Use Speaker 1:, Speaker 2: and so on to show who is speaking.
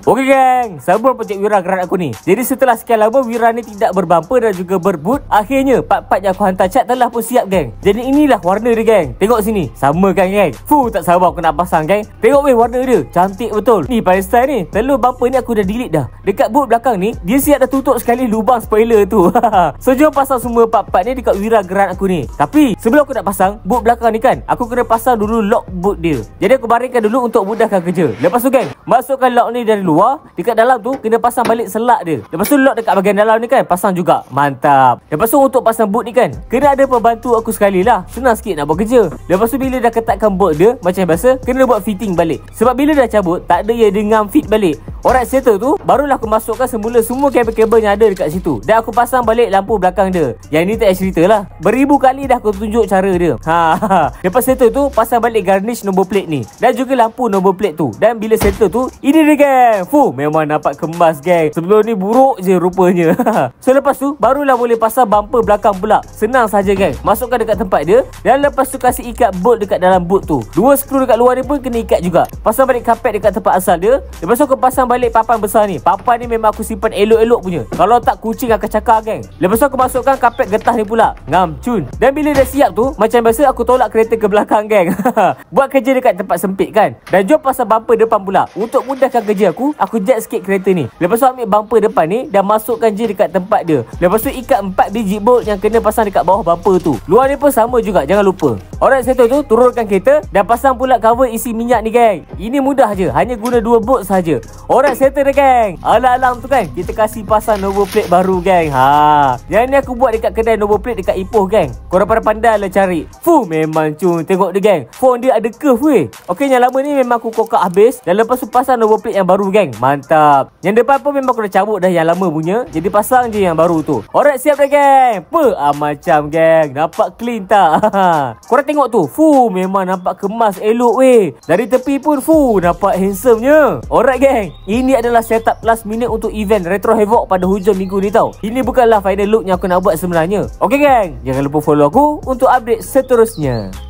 Speaker 1: Okey gang, sambung projek Wira gerak aku ni. Jadi setelah sekian lama Wira ni tidak berbumper dan juga berboot, akhirnya part-part yang aku hantar cat telah pun siap gang. Jadi inilah warna dia gang. Tengok sini, sama kan gang. Tak sabar aku nak pasang gang. Tengok weh warna dia, cantik betul. Ni paling style ni. Telur bumper ni aku dah delete dah. Dekat boot belakang ni, dia siap dah tutup sekali lubang spoiler tu. So jom pasang semua part-part ni dekat Wira gerak aku ni. Tapi sebelum aku nak pasang boot belakang ni kan, aku kena pasang dulu lock boot dia. Jadi aku baringkan dulu untuk mudahkan kerja. Lepas tu gang, masukkan lock ni dari luar. Dekat dalam tu kena pasang balik selak dia. Lepas tu lock dekat bahagian dalam ni kan, pasang juga. Mantap. Lepas tu untuk pasang boot ni kan, kena ada pembantu aku sekali lah. Senang sikit nak buat kerja. Lepas tu bila dah ketatkan boot dia macam biasa, kena buat fitting balik. Sebab bila dah cabut, tak ada yang dengan fit balik. Alright, settle tu, barulah aku masukkan semula semua kabel-kabel yang ada dekat situ. Dan aku pasang balik lampu belakang dia. Yang ni tak payah cerita lah. Beribu kali dah aku tunjuk cara dia. Lepas settle tu, pasang balik garnish nombor plate ni. Dan juga lampu nombor plate tu. Dan bila settle tu, ini dia gang. Memang nampak kemas gang. Sebelum ni buruk je rupanya. So lepas tu, barulah boleh pasang bumper belakang pula. Senang saja gang. Masukkan dekat tempat dia. Dan lepas tu kasih ikat bolt dekat dalam boot tu. 2 skru dekat luar ni pun kena ikat juga. Pasang balik kapet dekat tempat asal dia. Lepas tu aku pasang balik papan besar ni. Papan ni memang aku simpan elok-elok punya. Kalau tak kucing akan cakar gang. Lepas tu aku masukkan kapet getah ni pula. Ngam cun. Dan bila dah siap tu, macam biasa aku tolak kereta ke belakang gang. Buat kerja dekat tempat sempit kan. Dan jom pasang bumper depan pula. Untuk mudahkan kerja aku jet sikit kereta ni. Lepas tu ambil bumper depan ni dan masukkan je dekat tempat dia. Lepas tu ikat 4 biji bolt yang kena pasang dekat bawah bumper tu. Luar ni pun sama juga, jangan lupa. Alright, settle tu, turunkan kereta dan pasang pula cover isi minyak ni gang. Ini mudah je, hanya guna 2 bolt saja. Alright, settle dah gang. Alang-alang tu kan, kita kasih pasang number plate baru gang. Yang ni aku buat dekat kedai number plate dekat Ipoh gang. Korang pandai lah cari. Memang cun, tengok dia gang. Phone dia ada curve weh. Okey, yang lama ni memang aku kokak habis. Dan lepas tu pasang number plate yang baru gang. Mantap. Yang depan pun memang aku dah cabut dah yang lama punya. Jadi pasang je yang baru tu. Alright, siap dah gang. Macam gang. Nampak clean tak? Korang tengok tu. Memang nampak kemas elok weh. Dari tepi pun nampak handsome-nya. Alright gang. Ini adalah setup last minute untuk event Retro Havoc pada hujung minggu ni tau. Ini bukanlah final look yang aku nak buat sebenarnya. Okey gang. Jangan lupa follow aku untuk update seterusnya.